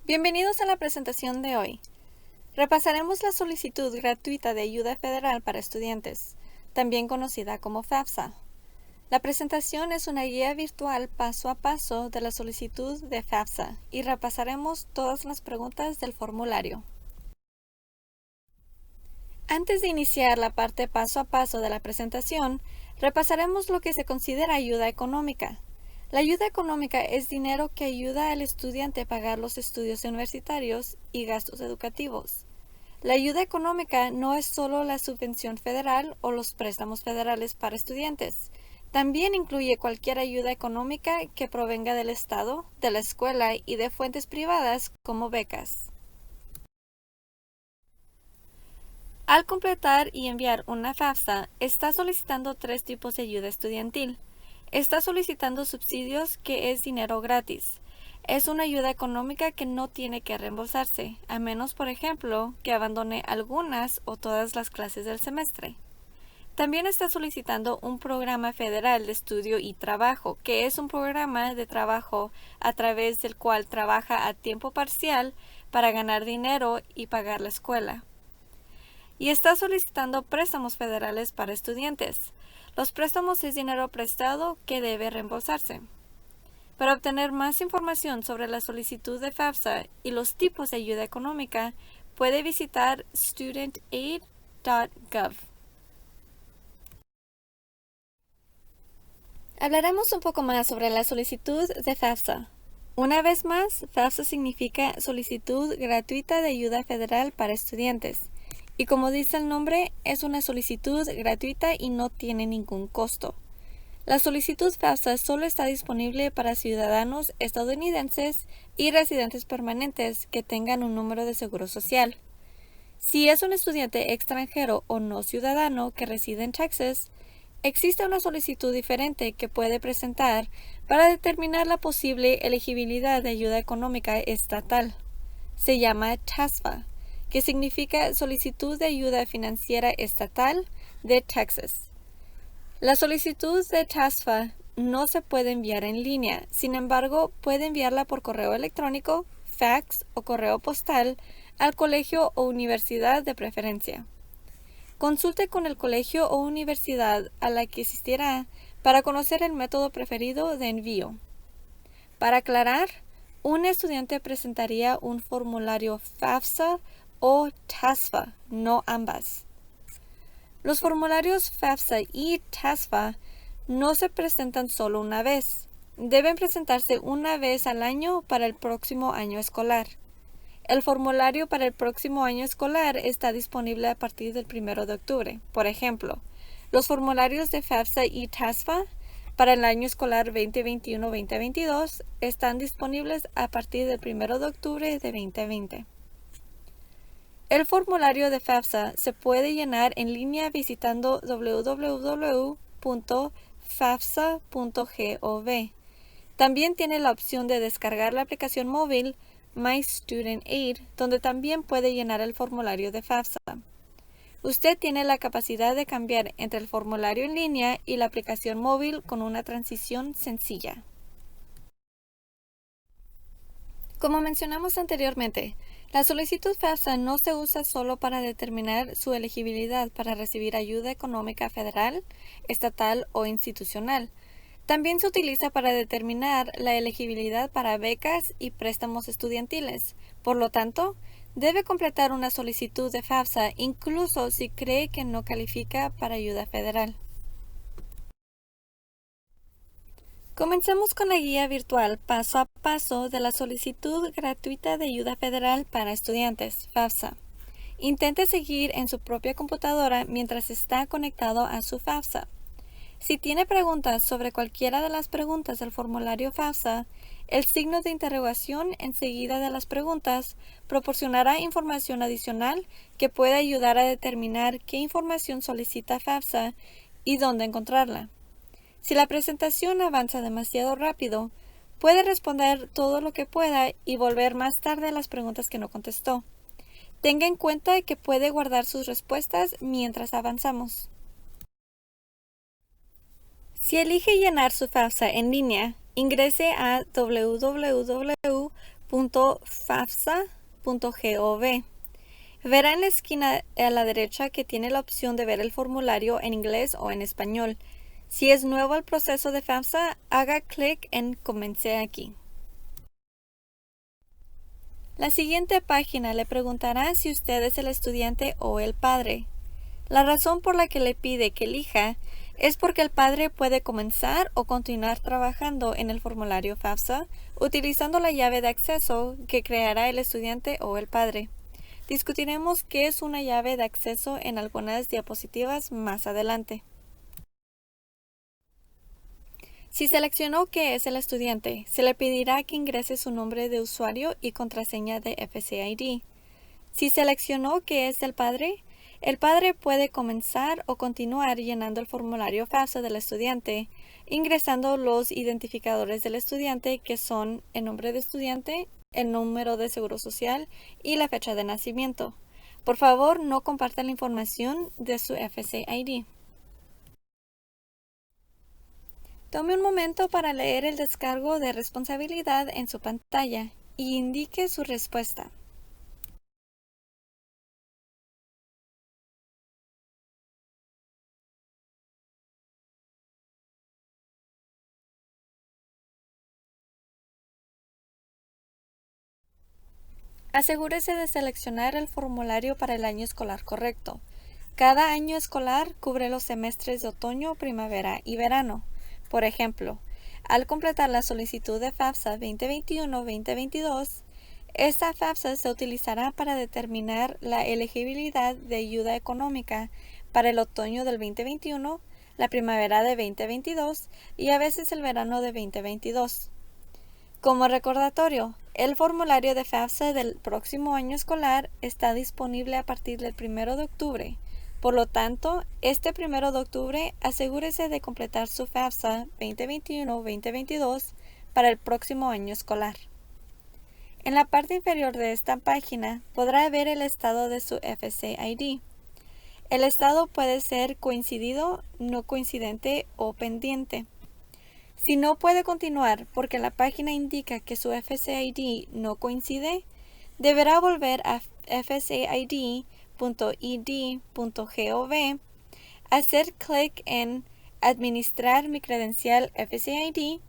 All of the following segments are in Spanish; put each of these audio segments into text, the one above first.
Bienvenidos a la presentación de hoy. Repasaremos la solicitud gratuita de ayuda federal para estudiantes, también conocida como FAFSA. La presentación es una guía virtual paso a paso de la solicitud de FAFSA y repasaremos todas las preguntas del formulario. Antes de iniciar la parte paso a paso de la presentación, repasaremos lo que se considera ayuda económica. La ayuda económica es dinero que ayuda al estudiante a pagar los estudios universitarios y gastos educativos. La ayuda económica no es solo la subvención federal o los préstamos federales para estudiantes. También incluye cualquier ayuda económica que provenga del Estado, de la escuela y de fuentes privadas como becas. Al completar y enviar una FAFSA, está solicitando 3 tipos de ayuda estudiantil. Está solicitando subsidios, que es dinero gratis. Es una ayuda económica que no tiene que reembolsarse, a menos, por ejemplo, que abandone algunas o todas las clases del semestre. También está solicitando un programa federal de estudio y trabajo, que es un programa de trabajo a través del cual trabaja a tiempo parcial para ganar dinero y pagar la escuela. Y está solicitando préstamos federales para estudiantes. Los préstamos es dinero prestado que debe reembolsarse. Para obtener más información sobre la solicitud de FAFSA y los tipos de ayuda económica, puede visitar studentaid.gov. Hablaremos un poco más sobre la solicitud de FAFSA. Una vez más, FAFSA significa Solicitud Gratuita de Ayuda Federal para Estudiantes. Y como dice el nombre, es una solicitud gratuita y no tiene ningún costo. La solicitud FAFSA solo está disponible para ciudadanos estadounidenses y residentes permanentes que tengan un número de seguro social. Si es un estudiante extranjero o no ciudadano que reside en Texas, existe una solicitud diferente que puede presentar para determinar la posible elegibilidad de ayuda económica estatal. Se llama TASFA, que significa Solicitud de Ayuda Financiera Estatal de Texas. La solicitud de TASFA no se puede enviar en línea, sin embargo, puede enviarla por correo electrónico, fax o correo postal al colegio o universidad de preferencia. Consulte con el colegio o universidad a la que asistirá para conocer el método preferido de envío. Para aclarar, un estudiante presentaría un formulario FAFSA o TASFA, no ambas. Los formularios FAFSA y TASFA no se presentan solo una vez. Deben presentarse una vez al año para el próximo año escolar. El formulario para el próximo año escolar está disponible a partir del 1 de octubre. Por ejemplo, los formularios de FAFSA y TASFA para el año escolar 2021-2022 están disponibles a partir del 1 de octubre de 2020. El formulario de FAFSA se puede llenar en línea visitando www.fafsa.gov. También tiene la opción de descargar la aplicación móvil My Student Aid, donde también puede llenar el formulario de FAFSA. Usted tiene la capacidad de cambiar entre el formulario en línea y la aplicación móvil con una transición sencilla. Como mencionamos anteriormente, la solicitud FAFSA no se usa solo para determinar su elegibilidad para recibir ayuda económica federal, estatal o institucional. También se utiliza para determinar la elegibilidad para becas y préstamos estudiantiles. Por lo tanto, debe completar una solicitud de FAFSA incluso si cree que no califica para ayuda federal. Comencemos con la guía virtual paso a paso de la solicitud gratuita de ayuda federal para estudiantes, FAFSA. Intente seguir en su propia computadora mientras está conectado a su FAFSA. Si tiene preguntas sobre cualquiera de las preguntas del formulario FAFSA, el signo de interrogación enseguida de las preguntas proporcionará información adicional que puede ayudar a determinar qué información solicita FAFSA y dónde encontrarla. Si la presentación avanza demasiado rápido, puede responder todo lo que pueda y volver más tarde a las preguntas que no contestó. Tenga en cuenta que puede guardar sus respuestas mientras avanzamos. Si elige llenar su FAFSA en línea, ingrese a www.fafsa.gov www.fafsa.gov. Verá en la esquina a la derecha que tiene la opción de ver el formulario en inglés o en español. Si es nuevo al proceso de FAFSA, haga clic en Comencé aquí. La siguiente página le preguntará si usted es el estudiante o el padre. La razón por la que le pide que elija es porque el padre puede comenzar o continuar trabajando en el formulario FAFSA utilizando la llave de acceso que creará el estudiante o el padre. Discutiremos qué es una llave de acceso en algunas diapositivas más adelante. Si seleccionó que es el estudiante, se le pedirá que ingrese su nombre de usuario y contraseña de FCID. Si seleccionó que es el padre puede comenzar o continuar llenando el formulario FAFSA del estudiante, ingresando los identificadores del estudiante que son el nombre de estudiante, el número de seguro social y la fecha de nacimiento. Por favor, no comparta la información de su FCID. Tome un momento para leer el descargo de responsabilidad en su pantalla y indique su respuesta. Asegúrese de seleccionar el formulario para el año escolar correcto. Cada año escolar cubre los semestres de otoño, primavera y verano. Por ejemplo, al completar la solicitud de FAFSA 2021-2022, esta FAFSA se utilizará para determinar la elegibilidad de ayuda económica para el otoño del 2021, la primavera de 2022 y a veces el verano de 2022. Como recordatorio, el formulario de FAFSA del próximo año escolar está disponible a partir del 1 de octubre. Por lo tanto, este 1 de octubre asegúrese de completar su FAFSA 2021-2022 para el próximo año escolar. En la parte inferior de esta página podrá ver el estado de su FCID. El estado puede ser coincidido, no coincidente o pendiente. Si no puede continuar porque la página indica que su FCID no coincide, deberá volver a fcid.ed.gov, hacer clic en Administrar mi credencial FCID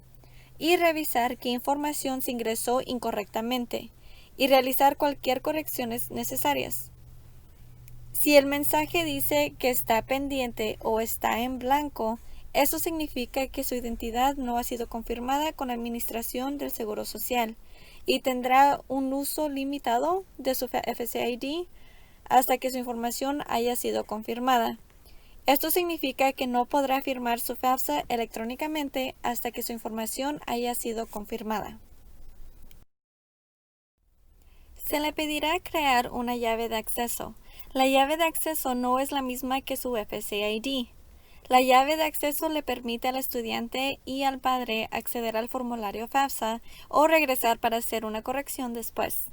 y revisar qué información se ingresó incorrectamente y realizar cualquier correcciones necesarias. Si el mensaje dice que está pendiente o está en blanco, eso significa que su identidad no ha sido confirmada con la Administración del Seguro Social y tendrá un uso limitado de su FCID hasta que su información haya sido confirmada. Esto significa que no podrá firmar su FAFSA electrónicamente hasta que su información haya sido confirmada. Se le pedirá crear una llave de acceso. La llave de acceso no es la misma que su FCID. La llave de acceso le permite al estudiante y al padre acceder al formulario FAFSA o regresar para hacer una corrección después.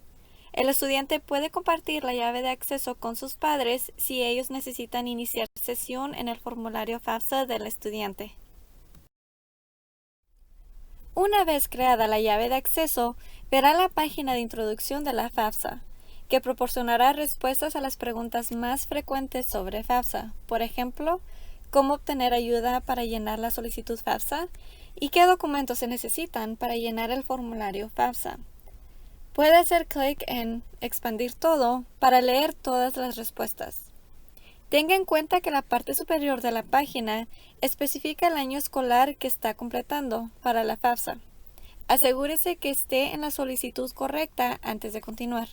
El estudiante puede compartir la llave de acceso con sus padres si ellos necesitan iniciar sesión en el formulario FAFSA del estudiante. Una vez creada la llave de acceso, verá la página de introducción de la FAFSA, que proporcionará respuestas a las preguntas más frecuentes sobre FAFSA. Por ejemplo, cómo obtener ayuda para llenar la solicitud FAFSA y qué documentos se necesitan para llenar el formulario FAFSA. Puede hacer clic en Expandir todo para leer todas las respuestas. Tenga en cuenta que la parte superior de la página especifica el año escolar que está completando para la FAFSA. Asegúrese que esté en la solicitud correcta antes de continuar.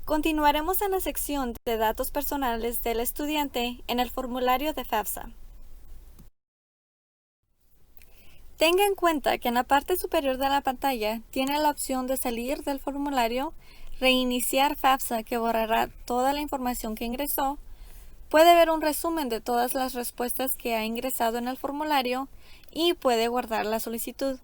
Continuaremos en la sección de datos personales del estudiante en el formulario de FAFSA. Tenga en cuenta que en la parte superior de la pantalla tiene la opción de salir del formulario, reiniciar FAFSA que borrará toda la información que ingresó, puede ver un resumen de todas las respuestas que ha ingresado en el formulario y puede guardar la solicitud.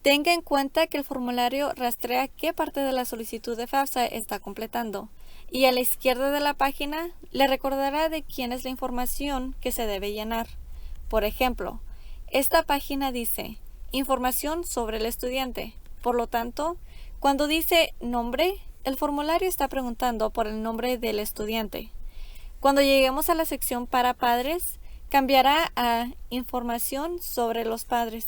Tenga en cuenta que el formulario rastrea qué parte de la solicitud de FAFSA está completando y a la izquierda de la página le recordará de quién es la información que se debe llenar. Por ejemplo, esta página dice, información sobre el estudiante. Por lo tanto, cuando dice nombre, el formulario está preguntando por el nombre del estudiante. Cuando lleguemos a la sección para padres, cambiará a información sobre los padres.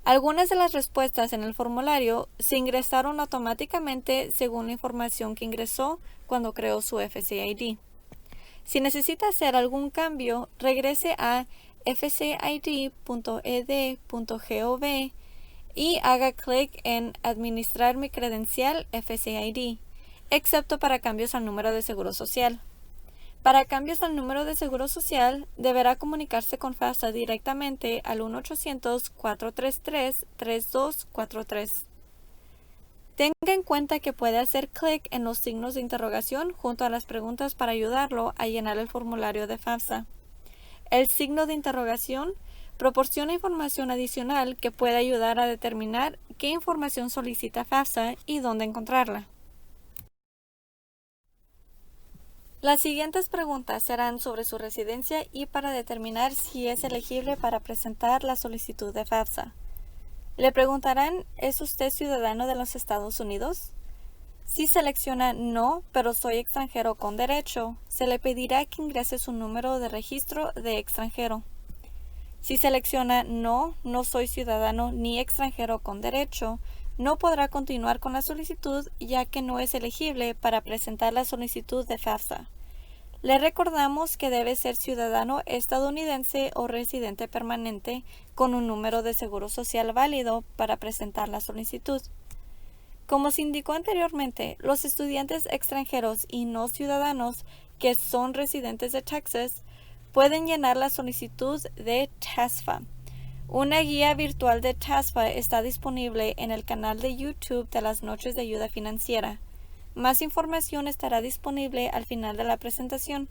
Algunas de las respuestas en el formulario se ingresaron automáticamente según la información que ingresó cuando creó su FCID. Si necesita hacer algún cambio, regrese a fcid.ed.gov y haga clic en Administrar mi credencial FCID, excepto para cambios al número de seguro social. Para cambios al número de seguro social, deberá comunicarse con FAFSA directamente al 1-800-433-3243. Tenga en cuenta que puede hacer clic en los signos de interrogación junto a las preguntas para ayudarlo a llenar el formulario de FAFSA. El signo de interrogación proporciona información adicional que puede ayudar a determinar qué información solicita FAFSA y dónde encontrarla. Las siguientes preguntas serán sobre su residencia y para determinar si es elegible para presentar la solicitud de FAFSA. Le preguntarán, ¿es usted ciudadano de los Estados Unidos? Si selecciona no, pero soy extranjero con derecho, se le pedirá que ingrese su número de registro de extranjero. Si selecciona no, no soy ciudadano ni extranjero con derecho, no podrá continuar con la solicitud ya que no es elegible para presentar la solicitud de FAFSA. Le recordamos que debe ser ciudadano estadounidense o residente permanente con un número de seguro social válido para presentar la solicitud. Como se indicó anteriormente, los estudiantes extranjeros y no ciudadanos que son residentes de Texas pueden llenar la solicitud de TASFA. Una guía virtual de TASFA está disponible en el canal de YouTube de las Noches de Ayuda Financiera. Más información estará disponible al final de la presentación.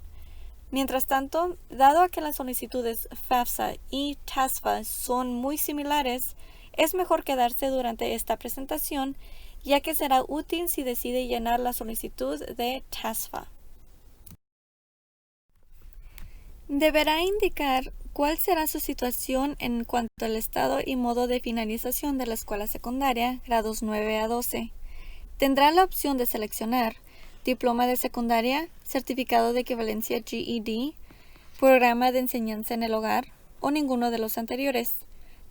Mientras tanto, dado a que las solicitudes FAFSA y TASFA son muy similares, es mejor quedarse durante esta presentación, ya que será útil si decide llenar la solicitud de TASFA. Deberá indicar cuál será su situación en cuanto al estado y modo de finalización de la escuela secundaria, grados 9 a 12. Tendrá la opción de seleccionar diploma de secundaria, certificado de equivalencia GED, programa de enseñanza en el hogar o ninguno de los anteriores.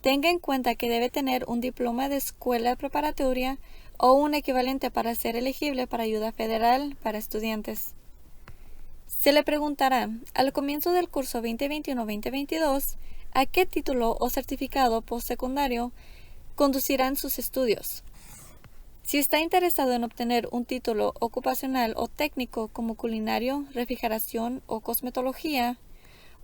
Tenga en cuenta que debe tener un diploma de escuela preparatoria o un equivalente para ser elegible para ayuda federal para estudiantes. Se le preguntará, al comienzo del curso 2021-2022, a qué título o certificado postsecundario conducirán sus estudios. Si está interesado en obtener un título ocupacional o técnico como culinario, refrigeración o cosmetología,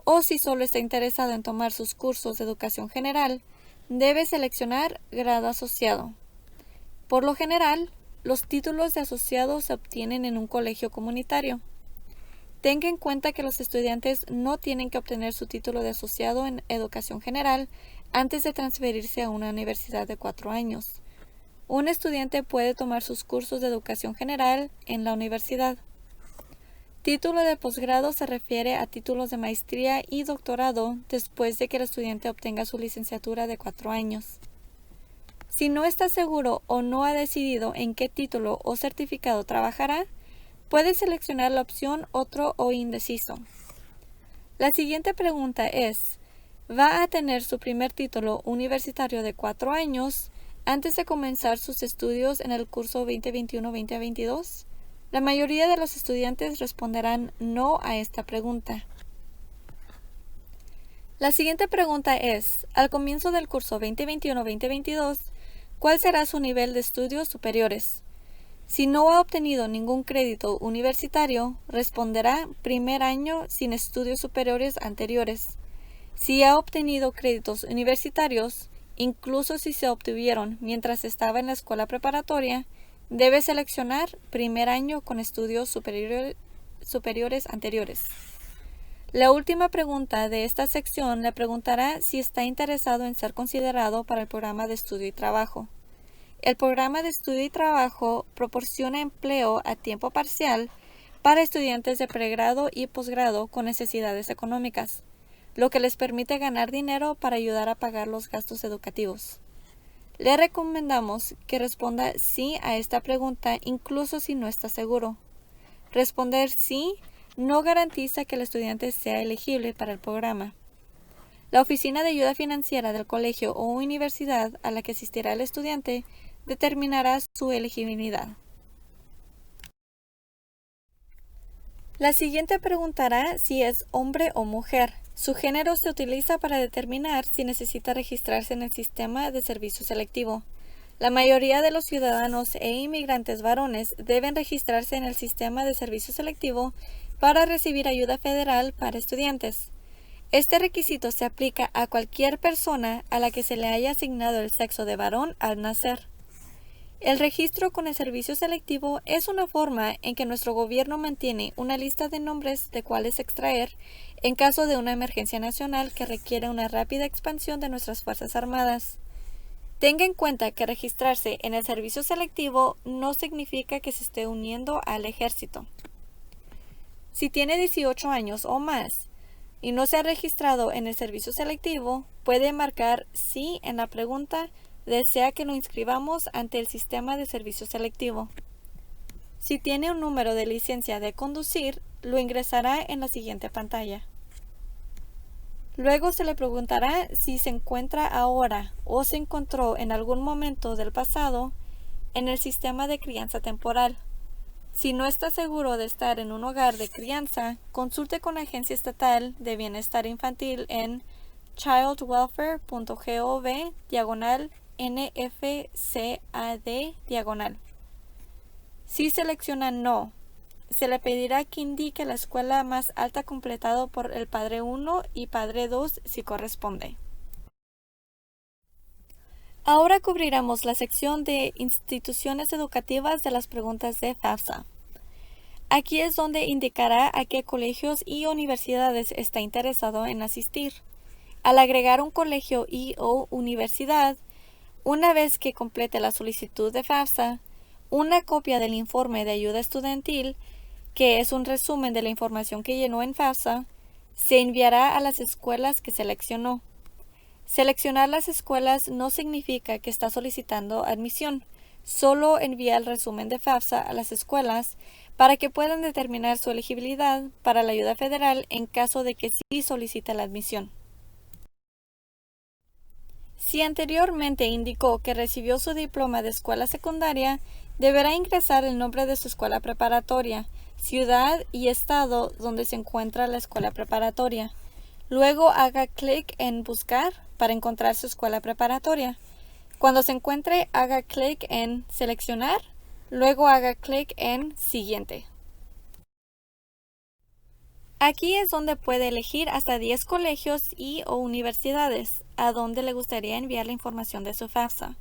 o si solo está interesado en tomar sus cursos de educación general, debe seleccionar grado asociado. Por lo general, los títulos de asociado se obtienen en un colegio comunitario. Tenga en cuenta que los estudiantes no tienen que obtener su título de asociado en educación general antes de transferirse a una universidad de 4 años. Un estudiante puede tomar sus cursos de educación general en la universidad. Título de posgrado se refiere a títulos de maestría y doctorado después de que el estudiante obtenga su licenciatura de 4 años. Si no está seguro o no ha decidido en qué título o certificado trabajará, puede seleccionar la opción otro o indeciso. La siguiente pregunta es, ¿va a tener su primer título universitario de 4 años antes de comenzar sus estudios en el curso 2021-2022? La mayoría de los estudiantes responderán no a esta pregunta. La siguiente pregunta es, al comienzo del curso 2021-2022, ¿cuál será su nivel de estudios superiores? Si no ha obtenido ningún crédito universitario, responderá primer año sin estudios superiores anteriores. Si ha obtenido créditos universitarios, incluso si se obtuvieron mientras estaba en la escuela preparatoria, debe seleccionar primer año con estudios superiores anteriores. La última pregunta de esta sección le preguntará si está interesado en ser considerado para el programa de estudio y trabajo. El programa de estudio y trabajo proporciona empleo a tiempo parcial para estudiantes de pregrado y posgrado con necesidades económicas. lo que les permite ganar dinero para ayudar a pagar los gastos educativos. Le recomendamos que responda sí a esta pregunta incluso si no está seguro. Responder sí no garantiza que el estudiante sea elegible para el programa. La oficina de ayuda financiera del colegio o universidad a la que asistirá el estudiante determinará su elegibilidad. La siguiente preguntará si es hombre o mujer. Su género se utiliza para determinar si necesita registrarse en el sistema de servicio selectivo. La mayoría de los ciudadanos e inmigrantes varones deben registrarse en el sistema de servicio selectivo para recibir ayuda federal para estudiantes. Este requisito se aplica a cualquier persona a la que se le haya asignado el sexo de varón al nacer. El registro con el servicio selectivo es una forma en que nuestro gobierno mantiene una lista de nombres de cuales extraer en caso de una emergencia nacional que requiere una rápida expansión de nuestras Fuerzas Armadas. Tenga en cuenta que registrarse en el servicio selectivo no significa que se esté uniendo al ejército. Si tiene 18 años o más y no se ha registrado en el servicio selectivo, puede marcar sí en la pregunta ¿desea que lo inscribamos ante el sistema de servicio selectivo? Si tiene un número de licencia de conducir, lo ingresará en la siguiente pantalla. Luego se le preguntará si se encuentra ahora o se encontró en algún momento del pasado en el sistema de crianza temporal. Si no está seguro de estar en un hogar de crianza, consulte con la Agencia Estatal de Bienestar Infantil en childwelfare.gov/NFCAD/. Si selecciona no, se le pedirá que indique la escuela más alta completado por el Padre 1 y Padre 2 si corresponde. Ahora cubriremos la sección de instituciones educativas de las preguntas de FAFSA. Aquí es donde indicará a qué colegios y universidades está interesado en asistir. Al agregar un colegio y/o universidad, una vez que complete la solicitud de FAFSA, una copia del informe de ayuda estudiantil, que es un resumen de la información que llenó en FAFSA, se enviará a las escuelas que seleccionó. Seleccionar las escuelas no significa que está solicitando admisión, solo envía el resumen de FAFSA a las escuelas para que puedan determinar su elegibilidad para la ayuda federal en caso de que sí solicite la admisión. Si anteriormente indicó que recibió su diploma de escuela secundaria, deberá ingresar el nombre de su escuela preparatoria, ciudad y estado donde se encuentra la escuela preparatoria. Luego haga clic en Buscar para encontrar su escuela preparatoria. Cuando se encuentre, haga clic en Seleccionar, luego haga clic en Siguiente. Aquí es donde puede elegir hasta 10 colegios y/o universidades a donde le gustaría enviar la información de su FAFSA.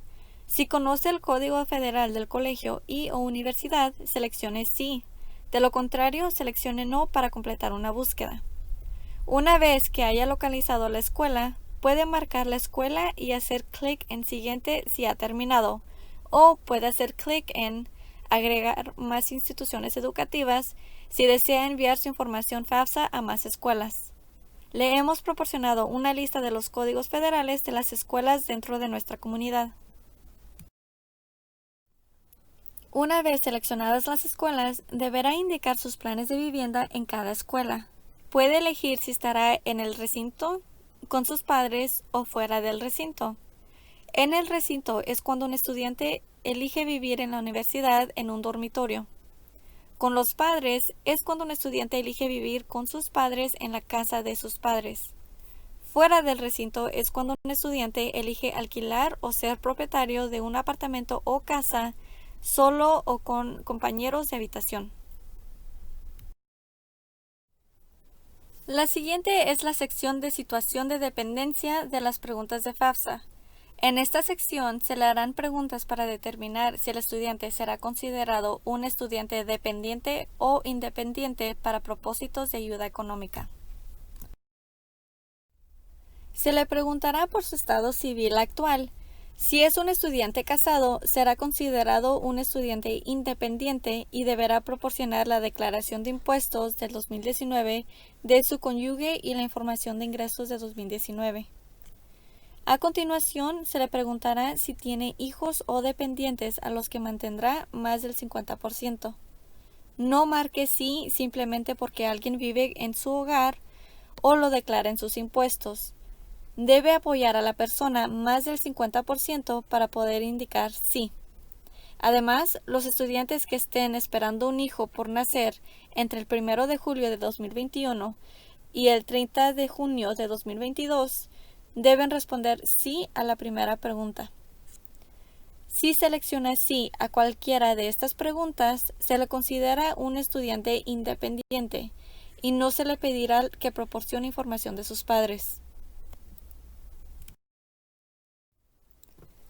Si conoce el código federal del colegio y/o universidad, seleccione Sí. De lo contrario, seleccione No para completar una búsqueda. Una vez que haya localizado la escuela, puede marcar la escuela y hacer clic en Siguiente si ha terminado, o puede hacer clic en Agregar más instituciones educativas si desea enviar su información FAFSA a más escuelas. Le hemos proporcionado una lista de los códigos federales de las escuelas dentro de nuestra comunidad. Una vez seleccionadas las escuelas, deberá indicar sus planes de vivienda en cada escuela. Puede elegir si estará en el recinto, con sus padres o fuera del recinto. En el recinto es cuando un estudiante elige vivir en la universidad en un dormitorio. Con los padres es cuando un estudiante elige vivir con sus padres en la casa de sus padres. Fuera del recinto es cuando un estudiante elige alquilar o ser propietario de un apartamento o casa solo o con compañeros de habitación. La siguiente es la sección de situación de dependencia de las preguntas de FAFSA. En esta sección se le harán preguntas para determinar si el estudiante será considerado un estudiante dependiente o independiente para propósitos de ayuda económica. Se le preguntará por su estado civil actual. Si es un estudiante casado, será considerado un estudiante independiente y deberá proporcionar la declaración de impuestos del 2019 de su cónyuge y la información de ingresos de 2019. A continuación, se le preguntará si tiene hijos o dependientes a los que mantendrá más del 50%. No marque sí simplemente porque alguien vive en su hogar o lo declara en sus impuestos. Debe apoyar a la persona más del 50% para poder indicar sí. Además, los estudiantes que estén esperando un hijo por nacer entre el 1 de julio de 2021 y el 30 de junio de 2022 deben responder sí a la primera pregunta. Si selecciona sí a cualquiera de estas preguntas, se le considera un estudiante independiente y no se le pedirá que proporcione información de sus padres.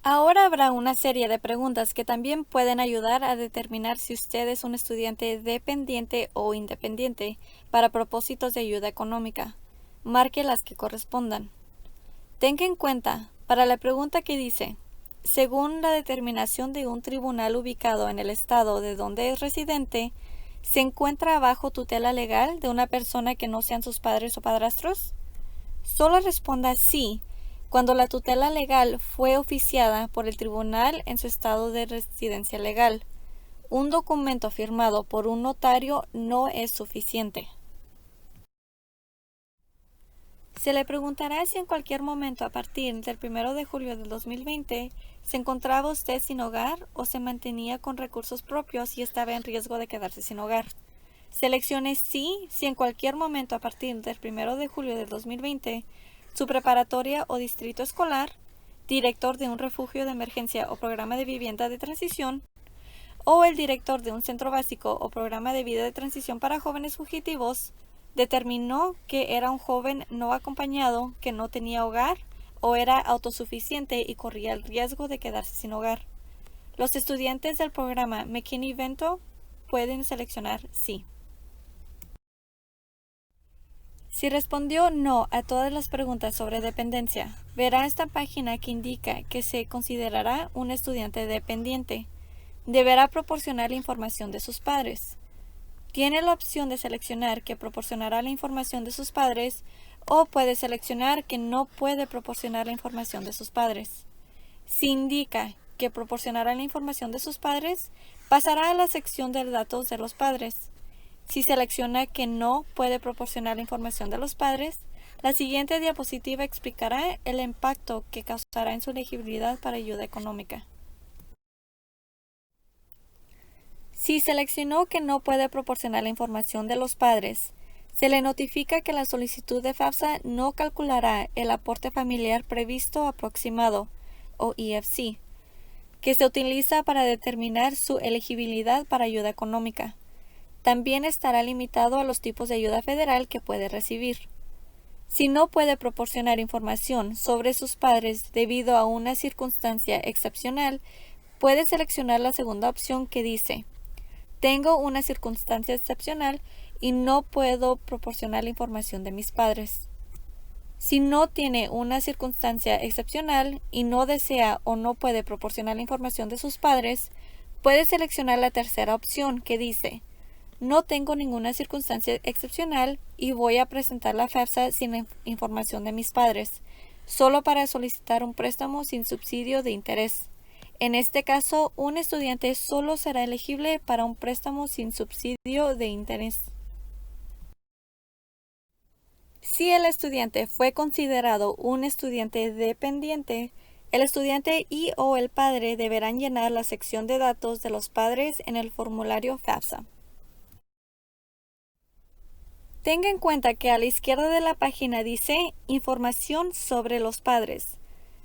Ahora habrá una serie de preguntas que también pueden ayudar a determinar si usted es un estudiante dependiente o independiente para propósitos de ayuda económica. Marque las que correspondan. Tenga en cuenta, para la pregunta que dice, según la determinación de un tribunal ubicado en el estado de donde es residente, ¿se encuentra bajo tutela legal de una persona que no sean sus padres o padrastros? Solo responda sí cuando la tutela legal fue oficiada por el tribunal en su estado de residencia legal. Un documento firmado por un notario no es suficiente. Se le preguntará si en cualquier momento a partir del 1 de julio del 2020 se encontraba usted sin hogar o se mantenía con recursos propios y estaba en riesgo de quedarse sin hogar. Seleccione sí si en cualquier momento a partir del 1 de julio del 2020 su preparatoria o distrito escolar, director de un refugio de emergencia o programa de vivienda de transición, o el director de un centro básico o programa de vida de transición para jóvenes fugitivos, determinó que era un joven no acompañado, que no tenía hogar o era autosuficiente y corría el riesgo de quedarse sin hogar. Los estudiantes del programa McKinney-Vento pueden seleccionar sí. Si respondió no a todas las preguntas sobre dependencia, verá esta página que indica que se considerará un estudiante dependiente. Deberá proporcionar la información de sus padres. Tiene la opción de seleccionar que proporcionará la información de sus padres o puede seleccionar que no puede proporcionar la información de sus padres. Si indica que proporcionará la información de sus padres, pasará a la sección de datos de los padres. Si selecciona que no puede proporcionar la información de los padres, la siguiente diapositiva explicará el impacto que causará en su elegibilidad para ayuda económica. Si seleccionó que no puede proporcionar la información de los padres, se le notifica que la solicitud de FAFSA no calculará el aporte familiar previsto aproximado, o EFC, que se utiliza para determinar su elegibilidad para ayuda económica. También estará limitado a los tipos de ayuda federal que puede recibir. Si no puede proporcionar información sobre sus padres debido a una circunstancia excepcional, puede seleccionar la segunda opción que dice: tengo una circunstancia excepcional y no puedo proporcionar la información de mis padres. Si no tiene una circunstancia excepcional y no desea o no puede proporcionar la información de sus padres, puede seleccionar la tercera opción que dice: no tengo ninguna circunstancia excepcional y voy a presentar la FAFSA sin la información de mis padres, solo para solicitar un préstamo sin subsidio de interés. En este caso, un estudiante solo será elegible para un préstamo sin subsidio de interés. Si el estudiante fue considerado un estudiante dependiente, el estudiante y o el padre deberán llenar la sección de datos de los padres en el formulario FAFSA. Tenga en cuenta que a la izquierda de la página dice Información sobre los padres.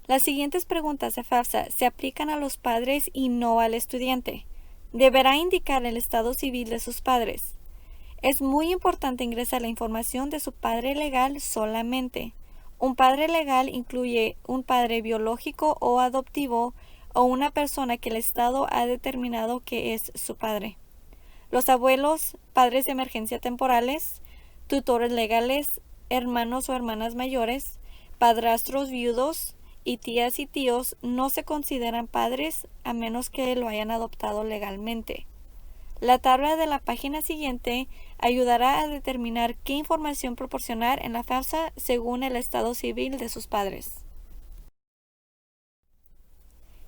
Las siguientes preguntas de FAFSA se aplican a los padres y no al estudiante. Deberá indicar el estado civil de sus padres. Es muy importante ingresar la información de su padre legal solamente. Un padre legal incluye un padre biológico o adoptivo o una persona que el Estado ha determinado que es su padre. Los abuelos, padres de emergencia temporales, tutores legales, hermanos o hermanas mayores, padrastros viudos y tías y tíos no se consideran padres a menos que lo hayan adoptado legalmente. La tabla de la página siguiente ayudará a determinar qué información proporcionar en la FAFSA según el estado civil de sus padres.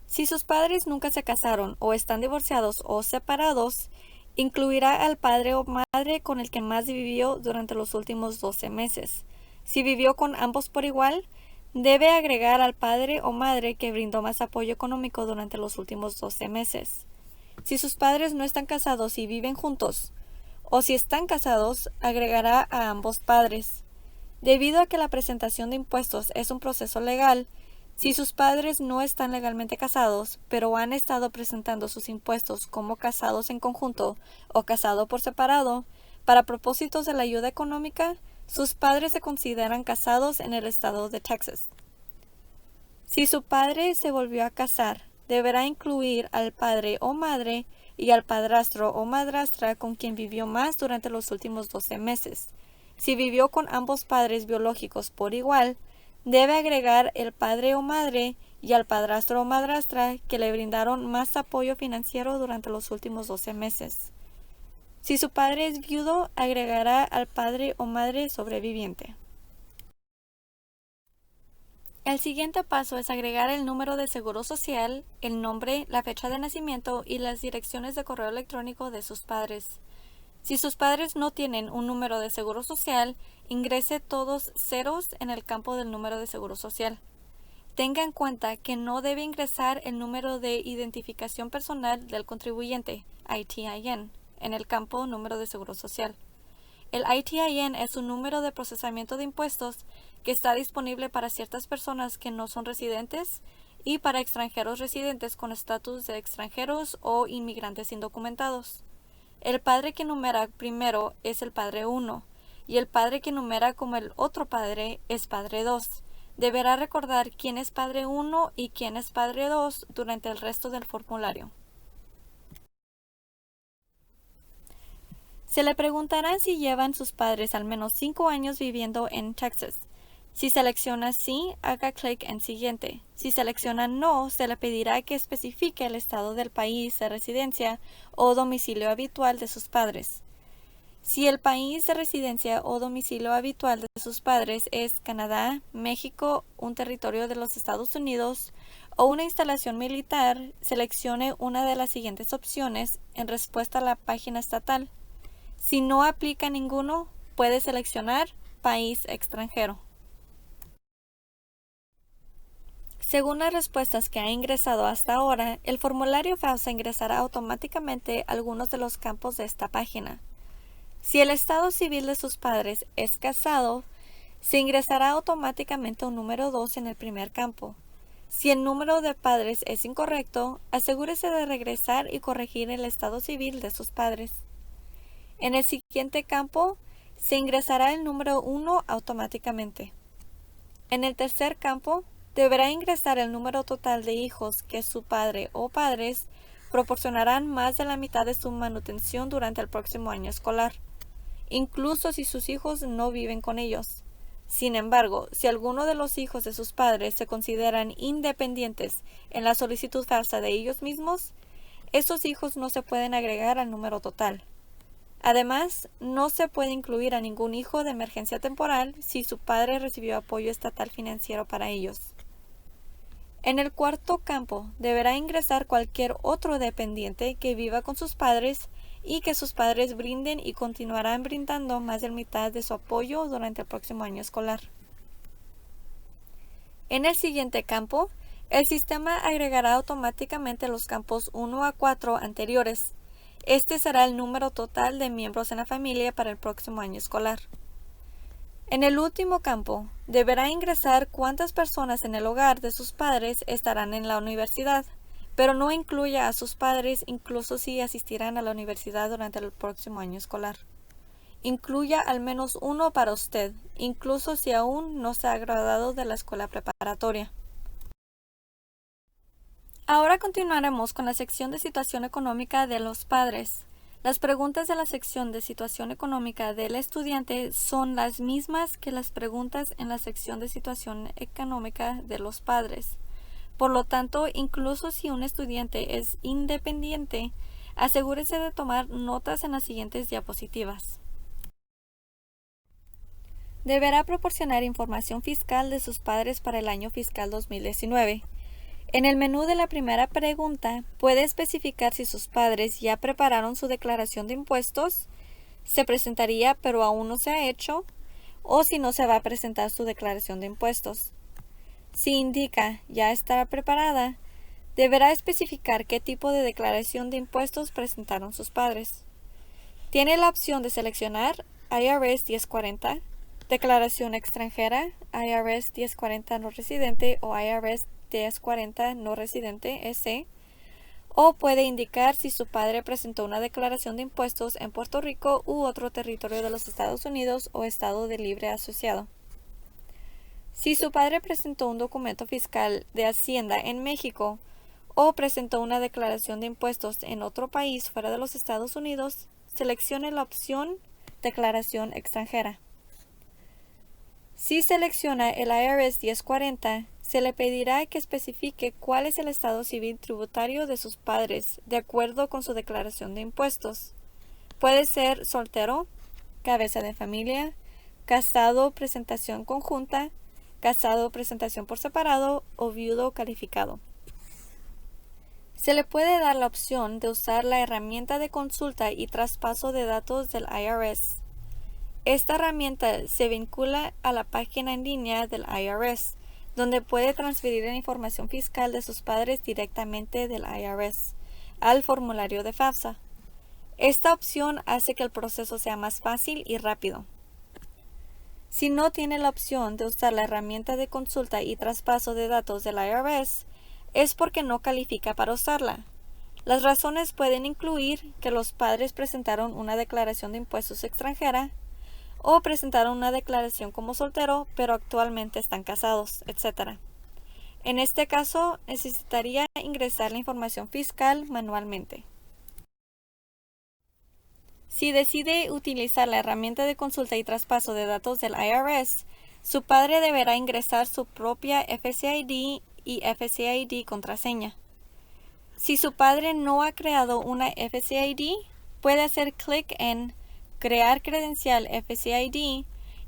Si sus padres nunca se casaron o están divorciados o separados, incluirá al padre o madre con el que más vivió durante los últimos 12 meses. Si vivió con ambos por igual, debe agregar al padre o madre que brindó más apoyo económico durante los últimos 12 meses. Si sus padres no están casados y viven juntos, o si están casados, agregará a ambos padres. Debido a que la presentación de impuestos es un proceso legal, si sus padres no están legalmente casados, pero han estado presentando sus impuestos como casados en conjunto o casado por separado, para propósitos de la ayuda económica, sus padres se consideran casados en el estado de Texas. Si su padre se volvió a casar, deberá incluir al padre o madre y al padrastro o madrastra con quien vivió más durante los últimos 12 meses. Si vivió con ambos padres biológicos por igual, debe agregar el padre o madre y al padrastro o madrastra que le brindaron más apoyo financiero durante los últimos 12 meses. Si su padre es viudo, agregará al padre o madre sobreviviente. El siguiente paso es agregar el número de seguro social, el nombre, la fecha de nacimiento y las direcciones de correo electrónico de sus padres. Si sus padres no tienen un número de seguro social, ingrese todos ceros en el campo del número de seguro social. Tenga en cuenta que no debe ingresar el número de identificación personal del contribuyente, ITIN, en el campo número de seguro social. El ITIN es un número de procesamiento de impuestos que está disponible para ciertas personas que no son residentes y para extranjeros residentes con estatus de extranjeros o inmigrantes indocumentados. El padre que numera primero es el padre 1 y el padre que numera como el otro padre es padre 2. Deberá recordar quién es padre 1 y quién es padre 2 durante el resto del formulario. Se le preguntará si llevan sus padres al menos 5 años viviendo en Texas. Si selecciona sí, haga clic en Siguiente. Si selecciona no, se le pedirá que especifique el estado del país de residencia o domicilio habitual de sus padres. Si el país de residencia o domicilio habitual de sus padres es Canadá, México, un territorio de los Estados Unidos o una instalación militar, seleccione una de las siguientes opciones en respuesta a la página estatal. Si no aplica ninguno, puede seleccionar País extranjero. Según las respuestas que ha ingresado hasta ahora, el formulario FAFSA ingresará automáticamente algunos de los campos de esta página. Si el estado civil de sus padres es casado, se ingresará automáticamente un número 2 en el primer campo. Si el número de padres es incorrecto, asegúrese de regresar y corregir el estado civil de sus padres. En el siguiente campo, se ingresará el número 1 automáticamente. En el tercer campo, deberá ingresar el número total de hijos que su padre o padres proporcionarán más de la mitad de su manutención durante el próximo año escolar, incluso si sus hijos no viven con ellos. Sin embargo, si alguno de los hijos de sus padres se consideran independientes en la solicitud FAFSA de ellos mismos, esos hijos no se pueden agregar al número total. Además, no se puede incluir a ningún hijo de emergencia temporal si su padre recibió apoyo estatal financiero para ellos. En el cuarto campo, deberá ingresar cualquier otro dependiente que viva con sus padres y que sus padres brinden y continuarán brindando más de la mitad de su apoyo durante el próximo año escolar. En el siguiente campo, el sistema agregará automáticamente los campos 1 a 4 anteriores. Este será el número total de miembros en la familia para el próximo año escolar. En el último campo, deberá ingresar cuántas personas en el hogar de sus padres estarán en la universidad, pero no incluya a sus padres incluso si asistirán a la universidad durante el próximo año escolar. Incluya al menos uno para usted, incluso si aún no se ha graduado de la escuela preparatoria. Ahora continuaremos con la sección de situación económica de los padres. Las preguntas de la sección de situación económica del estudiante son las mismas que las preguntas en la sección de situación económica de los padres. Por lo tanto, incluso si un estudiante es independiente, asegúrese de tomar notas en las siguientes diapositivas. Deberá proporcionar información fiscal de sus padres para el año fiscal 2019. En el menú de la primera pregunta, puede especificar si sus padres ya prepararon su declaración de impuestos, se presentaría pero aún no se ha hecho, o si no se va a presentar su declaración de impuestos. Si indica ya estará preparada, deberá especificar qué tipo de declaración de impuestos presentaron sus padres. Tiene la opción de seleccionar IRS 1040, declaración extranjera, IRS 1040 no residente o IRS 1040 no residente SC, o puede indicar si su padre presentó una declaración de impuestos en Puerto Rico u otro territorio de los Estados Unidos o estado de libre asociado. Si su padre presentó un documento fiscal de Hacienda en México o presentó una declaración de impuestos en otro país fuera de los Estados Unidos, seleccione la opción Declaración extranjera. Si selecciona el IRS 1040, se le pedirá que especifique cuál es el estado civil tributario de sus padres, de acuerdo con su declaración de impuestos. Puede ser soltero, cabeza de familia, casado, presentación conjunta, casado, presentación por separado o viudo calificado. Se le puede dar la opción de usar la herramienta de consulta y traspaso de datos del IRS. Esta herramienta se vincula a la página en línea del IRS, donde puede transferir la información fiscal de sus padres directamente del IRS al formulario de FAFSA. Esta opción hace que el proceso sea más fácil y rápido. Si no tiene la opción de usar la herramienta de consulta y traspaso de datos del IRS, es porque no califica para usarla. Las razones pueden incluir que los padres presentaron una declaración de impuestos extranjera, o presentaron una declaración como soltero, pero actualmente están casados, etc. En este caso, necesitaría ingresar la información fiscal manualmente. Si decide utilizar la herramienta de consulta y traspaso de datos del IRS, su padre deberá ingresar su propia FCID y FCID contraseña. Si su padre no ha creado una FCID, puede hacer clic en Crear credencial FCID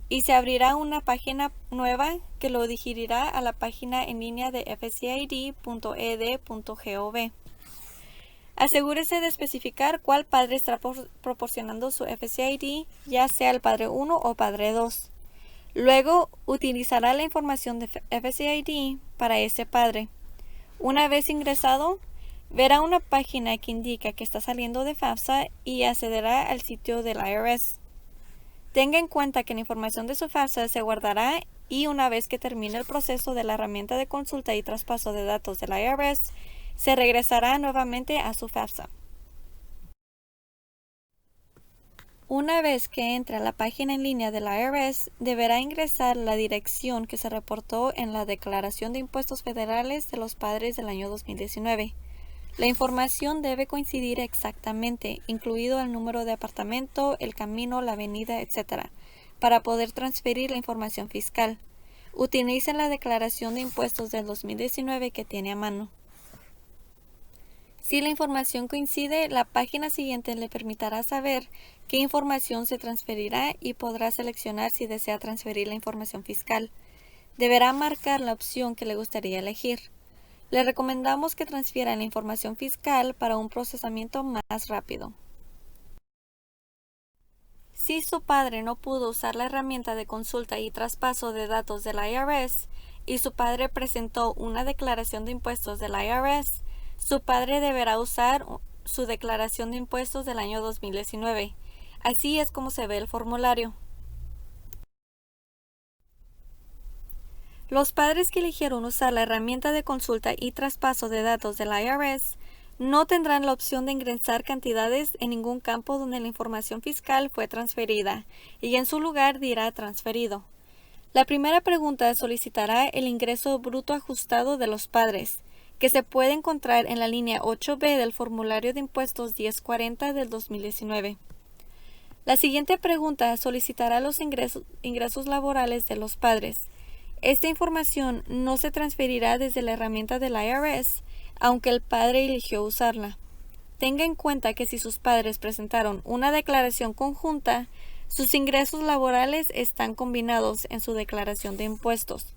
y se abrirá una página nueva que lo dirigirá a la página en línea de fcid.ed.gov. Asegúrese de especificar cuál padre está proporcionando su FCID, ya sea el padre 1 o padre 2. Luego, utilizará la información de FCID para ese padre. Una vez ingresado, verá una página que indica que está saliendo de FAFSA y accederá al sitio del IRS. Tenga en cuenta que la información de su FAFSA se guardará y una vez que termine el proceso de la herramienta de consulta y traspaso de datos del IRS, se regresará nuevamente a su FAFSA. Una vez que entre a la página en línea del IRS, deberá ingresar la dirección que se reportó en la Declaración de Impuestos Federales de los Padres del año 2019. La información debe coincidir exactamente, incluido el número de apartamento, el camino, la avenida, etc., para poder transferir la información fiscal. Utilicen la declaración de impuestos del 2019 que tiene a mano. Si la información coincide, la página siguiente le permitirá saber qué información se transferirá y podrá seleccionar si desea transferir la información fiscal. Deberá marcar la opción que le gustaría elegir. Le recomendamos que transfiera la información fiscal para un procesamiento más rápido. Si su padre no pudo usar la herramienta de consulta y traspaso de datos del IRS y su padre presentó una declaración de impuestos del IRS, su padre deberá usar su declaración de impuestos del año 2019. Así es como se ve el formulario. Los padres que eligieron usar la herramienta de consulta y traspaso de datos del IRS no tendrán la opción de ingresar cantidades en ningún campo donde la información fiscal fue transferida y en su lugar dirá transferido. La primera pregunta solicitará el ingreso bruto ajustado de los padres, que se puede encontrar en la línea 8B del formulario de impuestos 1040 del 2019. La siguiente pregunta solicitará los ingresos laborales de los padres. Esta información no se transferirá desde la herramienta del IRS, aunque el padre eligió usarla. Tenga en cuenta que si sus padres presentaron una declaración conjunta, sus ingresos laborales están combinados en su declaración de impuestos.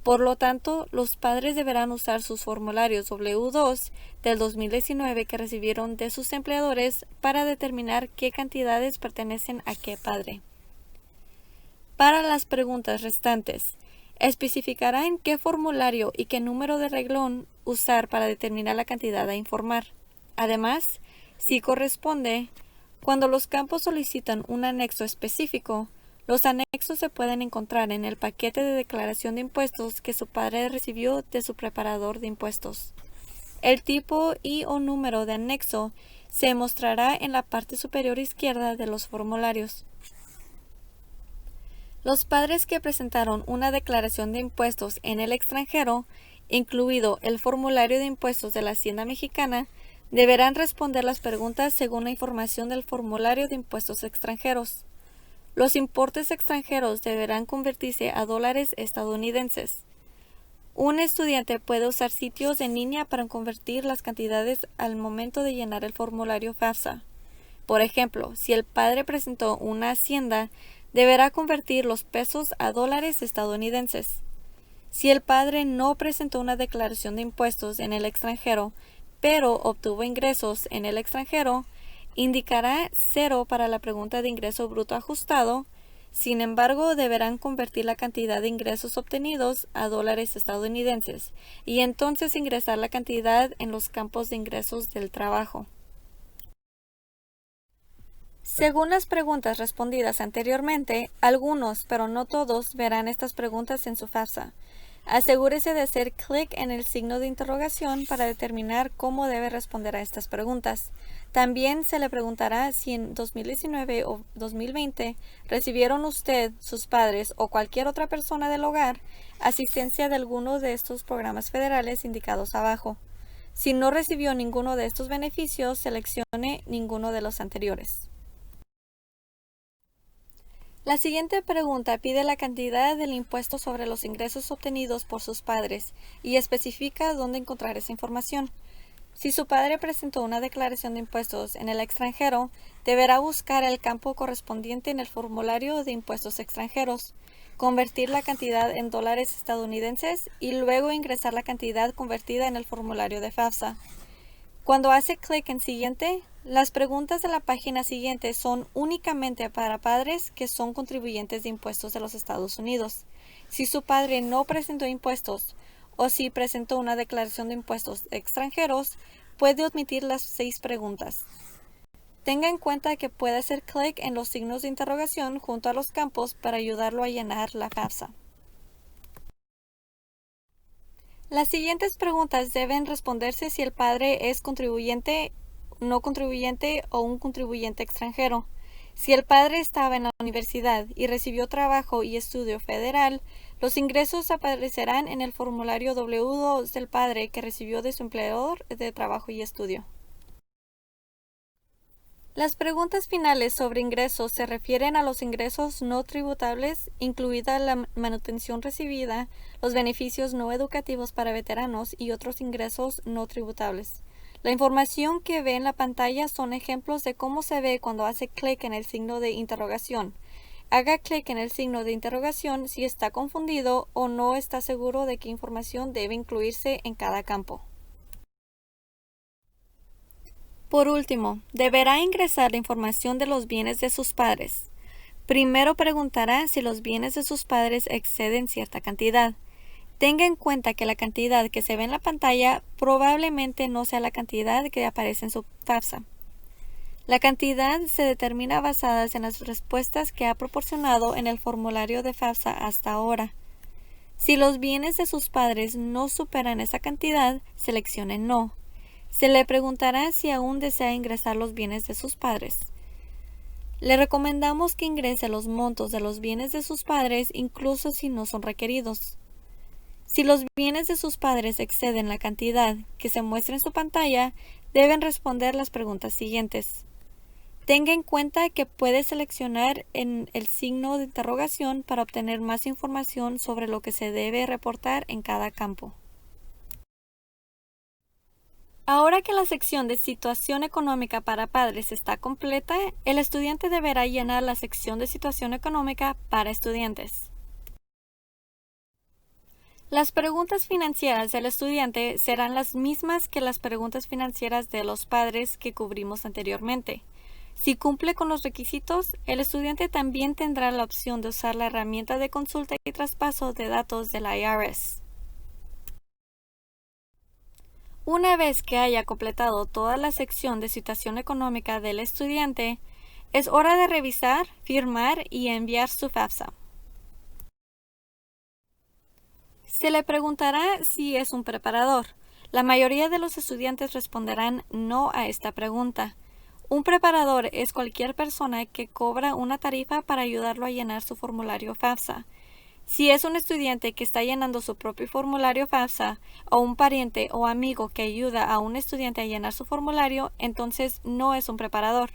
Por lo tanto, los padres deberán usar sus formularios W-2 del 2019 que recibieron de sus empleadores para determinar qué cantidades pertenecen a qué padre. Para las preguntas restantes, especificará en qué formulario y qué número de renglón usar para determinar la cantidad a informar. Además, si corresponde, cuando los campos solicitan un anexo específico, los anexos se pueden encontrar en el paquete de declaración de impuestos que su padre recibió de su preparador de impuestos. El tipo y/o número de anexo se mostrará en la parte superior izquierda de los formularios. Los padres que presentaron una declaración de impuestos en el extranjero, incluido el formulario de impuestos de la Hacienda Mexicana, deberán responder las preguntas según la información del formulario de impuestos extranjeros. Los importes extranjeros deberán convertirse a dólares estadounidenses. Un estudiante puede usar sitios en línea para convertir las cantidades al momento de llenar el formulario FAFSA. Por ejemplo, si el padre presentó una hacienda, deberá convertir los pesos a dólares estadounidenses. Si el padre no presentó una declaración de impuestos en el extranjero, pero obtuvo ingresos en el extranjero, indicará 0 para la pregunta de ingreso bruto ajustado. Sin embargo, deberán convertir la cantidad de ingresos obtenidos a dólares estadounidenses y entonces ingresar la cantidad en los campos de ingresos del trabajo. Según las preguntas respondidas anteriormente, algunos, pero no todos, verán estas preguntas en su FAFSA. Asegúrese de hacer clic en el signo de interrogación para determinar cómo debe responder a estas preguntas. También se le preguntará si en 2019 o 2020 recibieron usted, sus padres o cualquier otra persona del hogar asistencia de alguno de estos programas federales indicados abajo. Si no recibió ninguno de estos beneficios, seleccione ninguno de los anteriores. La siguiente pregunta pide la cantidad del impuesto sobre los ingresos obtenidos por sus padres y especifica dónde encontrar esa información. Si su padre presentó una declaración de impuestos en el extranjero, deberá buscar el campo correspondiente en el formulario de impuestos extranjeros, convertir la cantidad en dólares estadounidenses y luego ingresar la cantidad convertida en el formulario de FAFSA. Cuando hace clic en Siguiente, las preguntas de la página siguiente son únicamente para padres que son contribuyentes de impuestos de los Estados Unidos. Si su padre no presentó impuestos o si presentó una declaración de impuestos extranjeros, puede omitir las 6 preguntas. Tenga en cuenta que puede hacer clic en los signos de interrogación junto a los campos para ayudarlo a llenar la FAFSA. Las siguientes preguntas deben responderse si el padre es contribuyente, no contribuyente o un contribuyente extranjero. Si el padre estaba en la universidad y recibió trabajo y estudio federal, los ingresos aparecerán en el formulario W-2 del padre que recibió de su empleador de trabajo y estudio. Las preguntas finales sobre ingresos se refieren a los ingresos no tributables, incluida la manutención recibida, los beneficios no educativos para veteranos y otros ingresos no tributables. La información que ve en la pantalla son ejemplos de cómo se ve cuando hace clic en el signo de interrogación. Haga clic en el signo de interrogación si está confundido o no está seguro de qué información debe incluirse en cada campo. Por último, deberá ingresar la información de los bienes de sus padres. Primero preguntará si los bienes de sus padres exceden cierta cantidad. Tenga en cuenta que la cantidad que se ve en la pantalla probablemente no sea la cantidad que aparece en su FAFSA. La cantidad se determina basadas en las respuestas que ha proporcionado en el formulario de FAFSA hasta ahora. Si los bienes de sus padres no superan esa cantidad, seleccione No. Se le preguntará si aún desea ingresar los bienes de sus padres. Le recomendamos que ingrese los montos de los bienes de sus padres incluso si no son requeridos. Si los bienes de sus padres exceden la cantidad que se muestra en su pantalla, deben responder las preguntas siguientes. Tenga en cuenta que puede seleccionar en el signo de interrogación para obtener más información sobre lo que se debe reportar en cada campo. Ahora que la sección de situación económica para padres está completa, el estudiante deberá llenar la sección de situación económica para estudiantes. Las preguntas financieras del estudiante serán las mismas que las preguntas financieras de los padres que cubrimos anteriormente. Si cumple con los requisitos, el estudiante también tendrá la opción de usar la herramienta de consulta y traspaso de datos del IRS. Una vez que haya completado toda la sección de situación económica del estudiante, es hora de revisar, firmar y enviar su FAFSA. Se le preguntará si es un preparador. La mayoría de los estudiantes responderán no a esta pregunta. Un preparador es cualquier persona que cobra una tarifa para ayudarlo a llenar su formulario FAFSA. Si es un estudiante que está llenando su propio formulario FAFSA o un pariente o amigo que ayuda a un estudiante a llenar su formulario, entonces no es un preparador.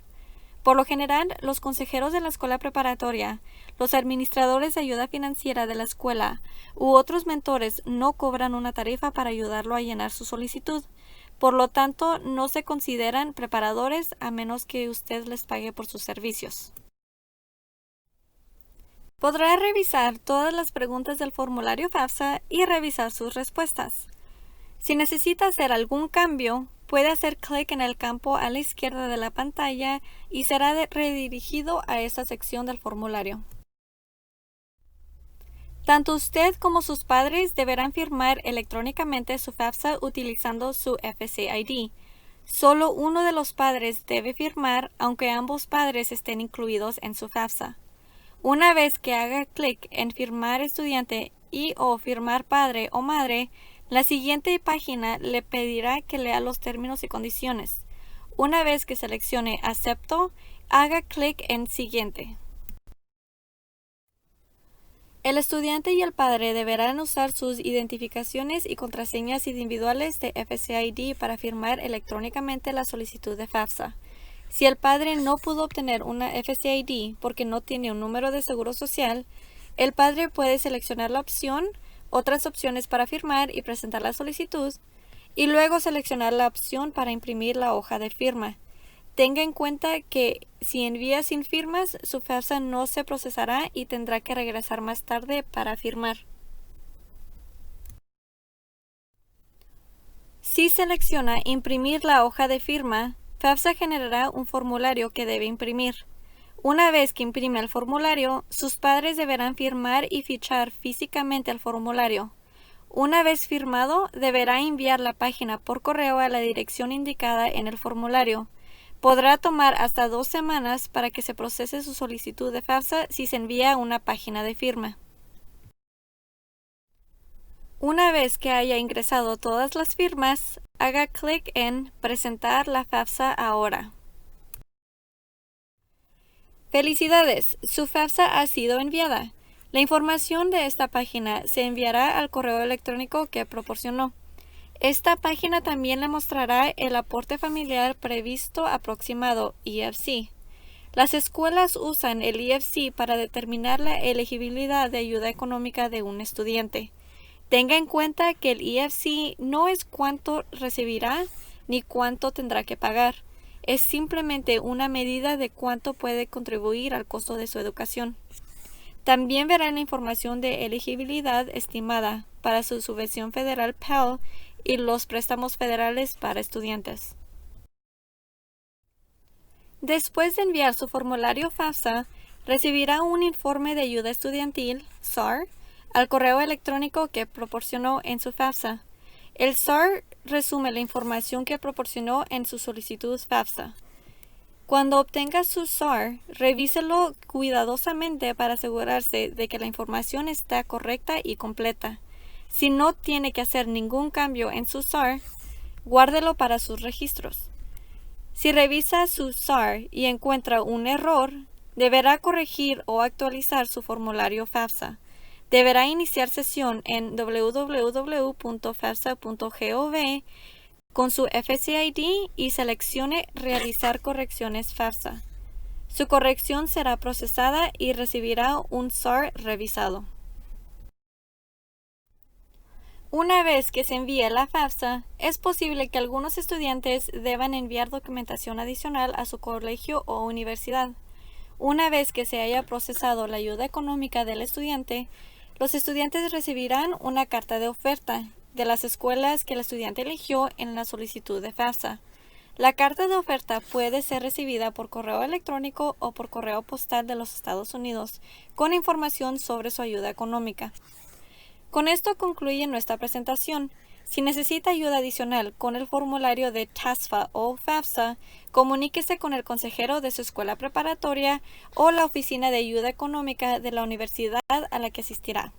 Por lo general, los consejeros de la escuela preparatoria, los administradores de ayuda financiera de la escuela u otros mentores no cobran una tarifa para ayudarlo a llenar su solicitud. Por lo tanto, no se consideran preparadores a menos que usted les pague por sus servicios. Podrá revisar todas las preguntas del formulario FAFSA y revisar sus respuestas. Si necesita hacer algún cambio, puede hacer clic en el campo a la izquierda de la pantalla y será redirigido a esta sección del formulario. Tanto usted como sus padres deberán firmar electrónicamente su FAFSA utilizando su FSA-ID. Solo uno de los padres debe firmar, aunque ambos padres estén incluidos en su FAFSA. Una vez que haga clic en Firmar estudiante y o Firmar padre o madre, la siguiente página le pedirá que lea los términos y condiciones. Una vez que seleccione Acepto, haga clic en Siguiente. El estudiante y el padre deberán usar sus identificaciones y contraseñas individuales de FSA-ID para firmar electrónicamente la solicitud de FAFSA. Si el padre no pudo obtener una FSA-ID porque no tiene un número de seguro social, el padre puede seleccionar la opción, otras opciones para firmar y presentar la solicitud, y luego seleccionar la opción para imprimir la hoja de firma. Tenga en cuenta que si envía sin firmas, su FAFSA no se procesará y tendrá que regresar más tarde para firmar. Si selecciona Imprimir la hoja de firma, FAFSA generará un formulario que debe imprimir. Una vez que imprime el formulario, sus padres deberán firmar y fichar físicamente el formulario. Una vez firmado, deberá enviar la página por correo a la dirección indicada en el formulario. Podrá tomar hasta 2 semanas para que se procese su solicitud de FAFSA si se envía una página de firma. Una vez que haya ingresado todas las firmas, haga clic en Presentar la FAFSA ahora. ¡Felicidades! Su FAFSA ha sido enviada. La información de esta página se enviará al correo electrónico que proporcionó. Esta página también le mostrará el aporte familiar previsto aproximado, EFC. Las escuelas usan el EFC para determinar la elegibilidad de ayuda económica de un estudiante. Tenga en cuenta que el EFC no es cuánto recibirá ni cuánto tendrá que pagar. Es simplemente una medida de cuánto puede contribuir al costo de su educación. También verán la información de elegibilidad estimada para su subvención federal Pell y los préstamos federales para estudiantes. Después de enviar su formulario FAFSA, recibirá un informe de ayuda estudiantil, SAR, al correo electrónico que proporcionó en su FAFSA. El SAR resume la información que proporcionó en su solicitud FAFSA. Cuando obtenga su SAR, revíselo cuidadosamente para asegurarse de que la información está correcta y completa. Si no tiene que hacer ningún cambio en su SAR, guárdelo para sus registros. Si revisa su SAR y encuentra un error, deberá corregir o actualizar su formulario FAFSA. Deberá iniciar sesión en www.fafsa.gov con su FCID y seleccione Realizar correcciones FAFSA. Su corrección será procesada y recibirá un SAR revisado. Una vez que se envíe la FAFSA, es posible que algunos estudiantes deban enviar documentación adicional a su colegio o universidad. Una vez que se haya procesado la ayuda económica del estudiante, los estudiantes recibirán una carta de oferta de las escuelas que el estudiante eligió en la solicitud de FAFSA. La carta de oferta puede ser recibida por correo electrónico o por correo postal de los Estados Unidos, con información sobre su ayuda económica. Con esto concluye nuestra presentación. Si necesita ayuda adicional con el formulario de TASFA o FAFSA, comuníquese con el consejero de su escuela preparatoria o la oficina de ayuda económica de la universidad a la que asistirá.